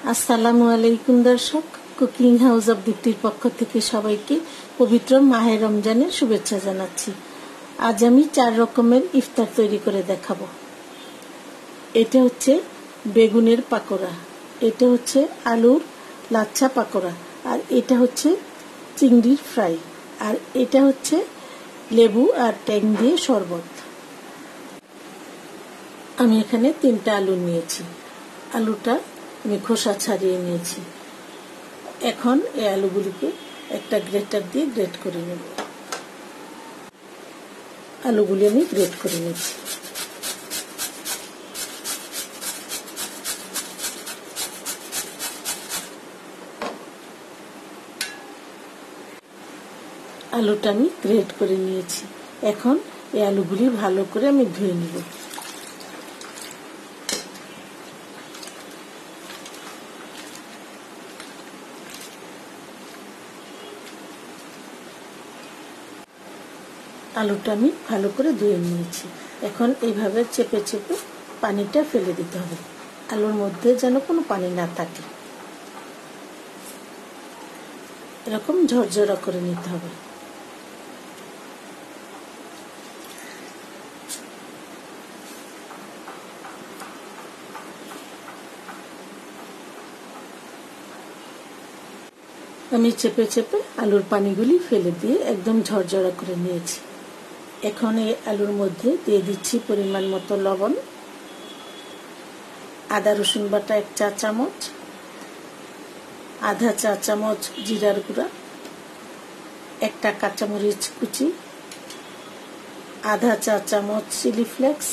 আসসালামু আলাইকুম দর্শক, কুকিং হাউস অব দীপ্তির পক্ষ থেকে সবাইকে পবিত্র মাহে রমজানের শুভেচ্ছা জানাচ্ছি। আজ আমি 4 রকমের ইফতার তৈরি করে দেখাবো। এটা হচ্ছে বেগুনের পাকোড়া, এটা হচ্ছে আলুর লাচ্ছা পাকোড়া, আর এটা হচ্ছে চিংড়ির ফ্রাই, আর এটা হচ্ছে লেবু আর ট্যাং দিয়ে শরবত। আমি এখানে 3টা আলু নিয়েছি। আলুটা আমি খোসা ছাড়িয়ে নিয়েছি। এখন এই আলুগুলিকে একটা গ্রেটার দিয়ে গ্রেট করে নেব। আলুগুলি আমি গ্রেট করে নিচ্ছি। আলুটা আমি গ্রেট করে নিয়েছি। এখন এই আলুগুলি ভালো করে আমি ধুয়ে নেব। আলুটা আমি ভালো করে ধুয়ে নিয়েছি। এখন এইভাবে চেপে চেপে পানিটা ফেলে দিতে হবে। আলুর মধ্যে যেন কোনো পানি না থাকে, এরকম ঝরঝরা করে নিতে হবে। আমি চেপে চেপে আলুর পানিগুলি ফেলে দিয়ে একদম ঝরঝরা করে নিয়েছি। এখন এই আলুর মধ্যে দিয়ে দিচ্ছি পরিমাণ মতো লবণ, আদা রসুন বাটা 1 চা চামচ, আধা চা চামচ জিরার গুঁড়া, 1টা কাঁচামরিচ কুচি, আধা চা চামচ চিলি ফ্লেক্স,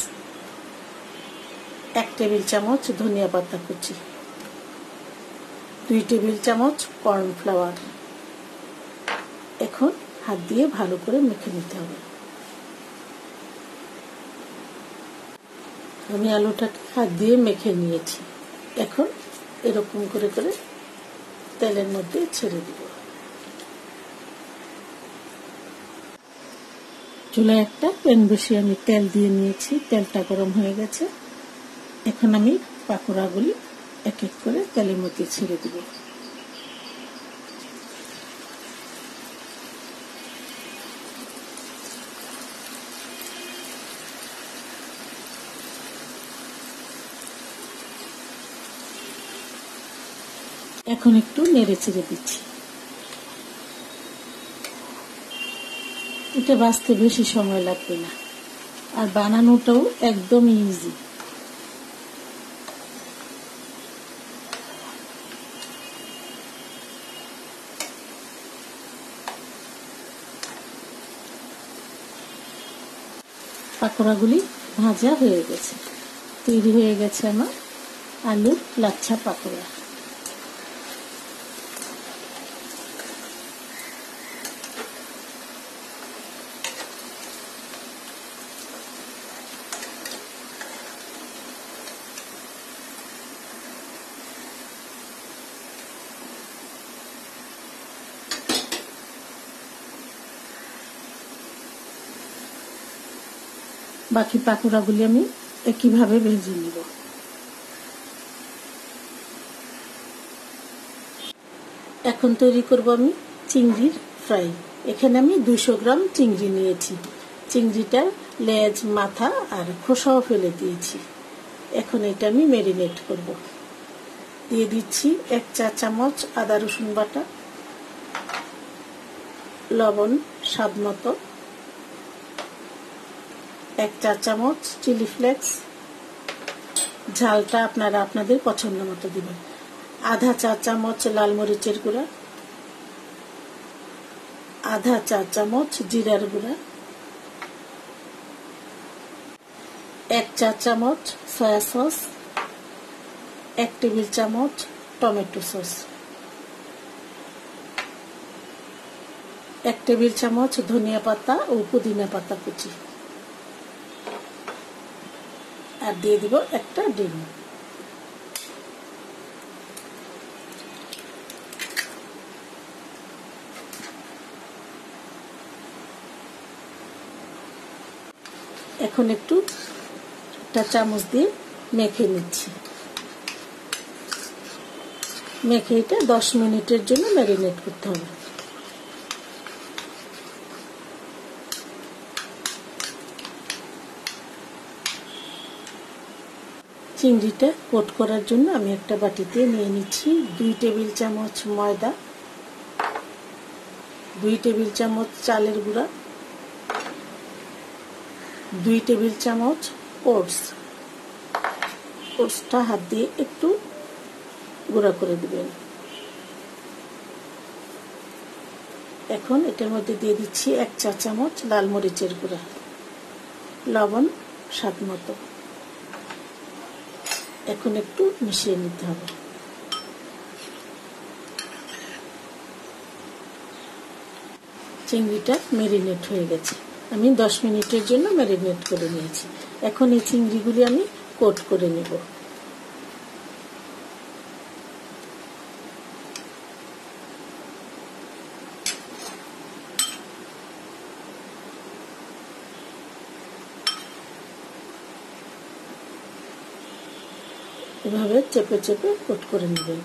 1 টেবিল চামচ ধনিয়া পাতা কুচি, 2 টেবিল চামচ কর্নফ্লাওয়ার। এখন হাত দিয়ে ভালো করে মেখে নিতে হবে। আমি আলুটাকে হাত দিয়ে মেখে নিয়েছি। এখন এরকম করে করে তেলের মধ্যে ছেড়ে দিব। চুলায় একটা প্যান বসিয়ে আমি তেল দিয়ে নিয়েছি। তেলটা গরম হয়ে গেছে। এখন আমি পাকোড়াগুলি এক এক করে তেলের মধ্যে ছেড়ে দিব। এখন একটু নেড়ে চেড়ে দিচ্ছি। এটা ভাজতে বেশি সময় লাগবে না, আর বানানোটাও একদম ইজি। পাকোড়াগুলি ভাজা হয়ে গেছে। তৈরি হয়ে গেছে আমার আলুর লাচ্ছা পাকোড়া। বাকি পাকোড়াগুলি আমি একইভাবে ভেজে নিব। এখন তৈরি করব আমি চিংড়ির ফ্রাই। এখানে আমি 200 গ্রাম চিংড়ি নিয়েছি। চিংড়িটার লেজ, মাথা আর খোসাও ফেলে দিয়েছি। এখন এটা আমি ম্যারিনেট করব। দিয়ে দিচ্ছি 1 চা চামচ আদা রসুন বাটা, লবণ স্বাদ মতো, 1 চা চামচ চিলি ফ্লেক্স, ঝালটা আপনারা আপনাদের পছন্দ মতো দিবেন, আধা চা চামচ লাল মরিচের গুঁড়া, আধা চা চামচ জিরার গুঁড়া, 1 চা চামচ সয়া সস, 1 টেবিল চামচ টমেটো সস, 1 টেবিল চামচ ধনিয়া পাতা ও পুদিনা পাতা কুচি, আর দিয়ে দিব 1টা ডিম। এখন একটু একটা চামচ দিয়ে মেখে নিচ্ছি। মেখে এটা 10 মিনিটের জন্য ম্যারিনেট করতে হবে। চিংড়িটা কোট করার জন্য আমি একটা বাটিতে নিয়ে নিচ্ছি 2 টেবিল চামচ ময়দা, 2 টেবিল চামচ চালের গুঁড়া, 2 টেবিল চামচ ওটসটা হাত দিয়ে একটু গুঁড়া করে দিবেন। এখন এটার মধ্যে দিয়ে দিচ্ছি 1 চা চামচ লাল মরিচের গুঁড়া, লবণ স্বাদ মতো। এখন একটু মিশিয়ে নিতে হবে। চিংড়িটা ম্যারিনেট হয়ে গেছে, আমি 10 মিনিটের জন্য ম্যারিনেট করে নিয়েছি। এখন এই চিংড়িগুলি আমি কোট করে নেব। এভাবে চেপে চেপে কোট করে নেবেন।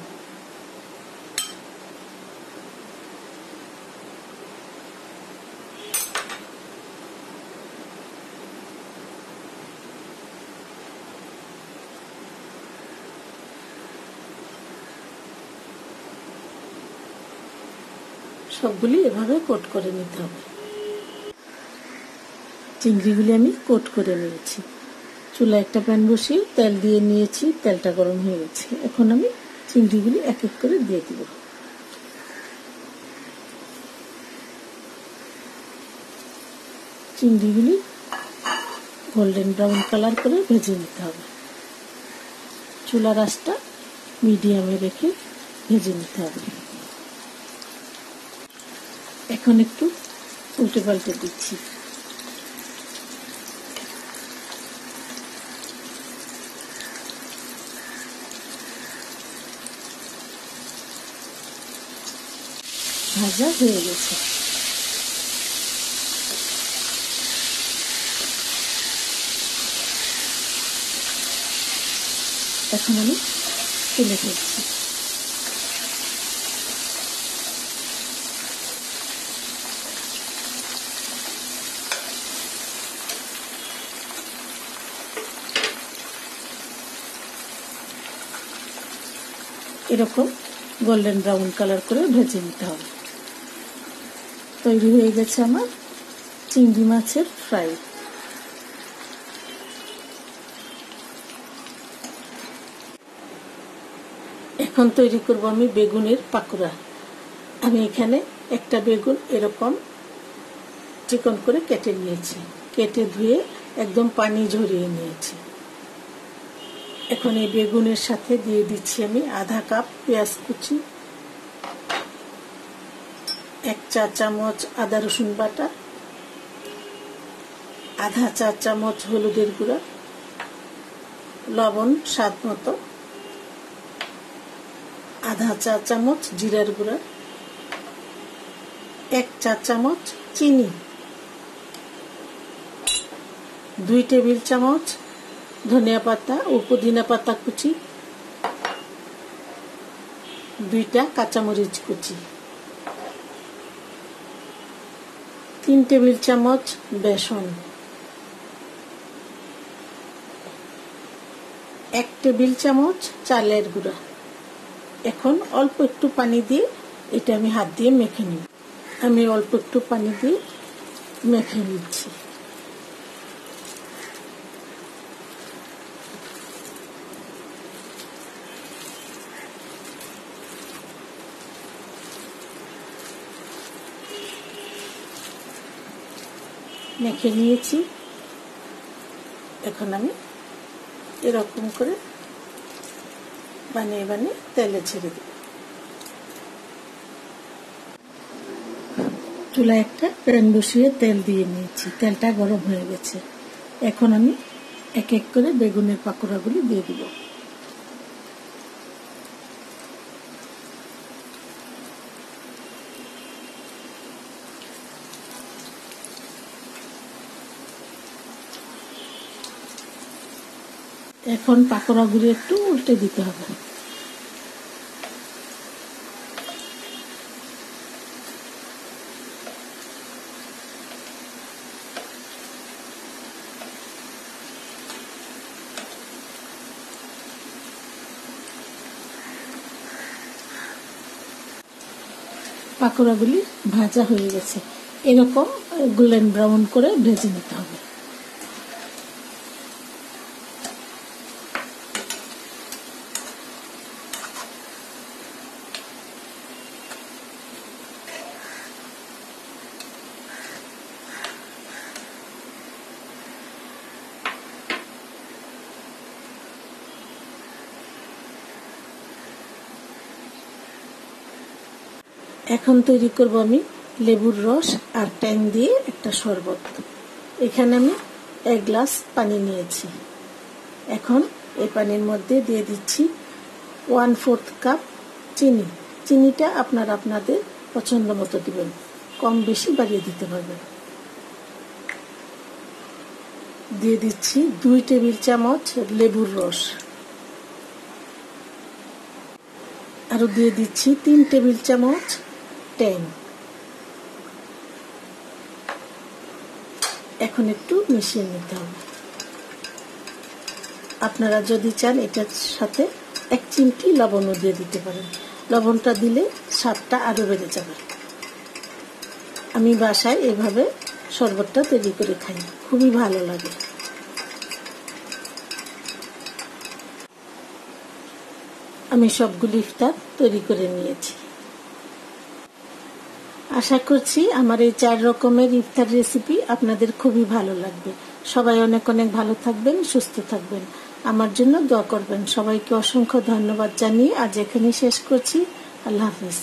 সবগুলি এভাবে কোট করে নিতে হবে। চিংড়িগুলি আমি কোট করে নিয়েছি। চুলায় একটা প্যান বসিয়ে তেল দিয়ে নিয়েছি, তেলটা গরম হয়ে গেছে। এখন আমি চিংড়িগুলি এক এক করে দিয়ে দিব। চিংড়িগুলি গোল্ডেন ব্রাউন কালার করে ভেজে নিতে হবে। চুলার আঁচটা মিডিয়ামে রেখে ভেজে নিতে হবে। এখন একটু উল্টে পাল্টে দিচ্ছি। ভাজা হয়ে গেছে। এখন আমি তুলে ফেলছি। এরকম গোল্ডেন ব্রাউন কালার করে ভেজে নিতে হবে। তৈরি হয়ে গেছে আমার চিংড়ি মাছের ফ্রাই। এখন তৈরি করব আমি বেগুনের পাকোড়া। আমি এখানে একটা বেগুন এরকম চিকন করে কেটে নিয়েছি, কেটে ধুয়ে একদম পানি ঝরিয়ে নিয়েছি। এখন এই বেগুনের সাথে দিয়ে দিচ্ছি আমি আধা কাপ পেঁয়াজ কুচি, 1 চা চামচ আদা রসুন বাটা, আধা চা চামচ হলুদের গুঁড়া, লবণ স্বাদ মতো, আধা চা চামচ জিরার গুঁড়া, 1 চা চামচ চিনি, 2 টেবিল চামচ ধনিয়া পাতা ও পুদিনা পাতা কুচি, 2টা কাঁচামরিচ কুচি, 3 টেবিল চামচ বেসন, 1 টেবিল চামচ চালের গুঁড়া। এখন অল্প একটু পানি দিয়ে এটা আমি হাত দিয়ে মেখে নিই। আমি অল্প একটু পানি দিয়ে মেখে নিচ্ছি। মেখে নিয়েছি। এখন আমি এরকম করে বানিয়ে বানিয়ে তেলে ছেড়ে দেব। চুলায় একটা প্যান বসিয়ে তেল দিয়ে নিয়েছি, তেলটা গরম হয়ে গেছে। এখন আমি এক এক করে বেগুনের পাকোড়াগুলি দিয়ে দিব। এখন পাকোড়াগুলি একটু উল্টে দিতে হবে। পাকোড়াগুলি ভাজা হয়ে গেছে। এরকম গোল্ডেন ব্রাউন করে ভেজে নিতে হবে। এখন তৈরি করব আমি লেবুর রস আর ট্যাং দিয়ে একটা শরবত। এখানে আমি 1 গ্লাস পানি নিয়েছি। এখন এই পানির মধ্যে দিয়ে দিচ্ছি 1/4 কাপ চিনি। চিনিটা আপনারা আপনাদের পছন্দ মতো দিবেন, কম বেশি বাড়িয়ে দিতে পারবেন। দিয়ে দিচ্ছি 2 টেবিল চামচ লেবুর রস, আরো দিয়ে দিচ্ছি 3 টেবিল চামচ ট্যাং। এখন একটু মিশিয়ে নিতে হবে। আপনারা যদি চান এটার সাথে 1 চিমটি লবণও দিয়ে দিতে পারেন। লবণটা দিলে স্বাদটা আরো বেড়ে যাবে। আমি বাসায় এভাবে শরবতটা তৈরি করে খাই, খুবই ভালো লাগে। আমি সবগুলি ইফতার তৈরি করে নিয়েছি। আশা করছি আমার এই 4 রকমের ইফতার রেসিপি আপনাদের খুবই ভালো লাগবে। সবাই অনেক অনেক ভালো থাকবেন, সুস্থ থাকবেন, আমার জন্য দোয়া করবেন। সবাইকে অসংখ্য ধন্যবাদ জানিয়ে আজ এখানেই শেষ করছি। আল্লাহ হাফেজ।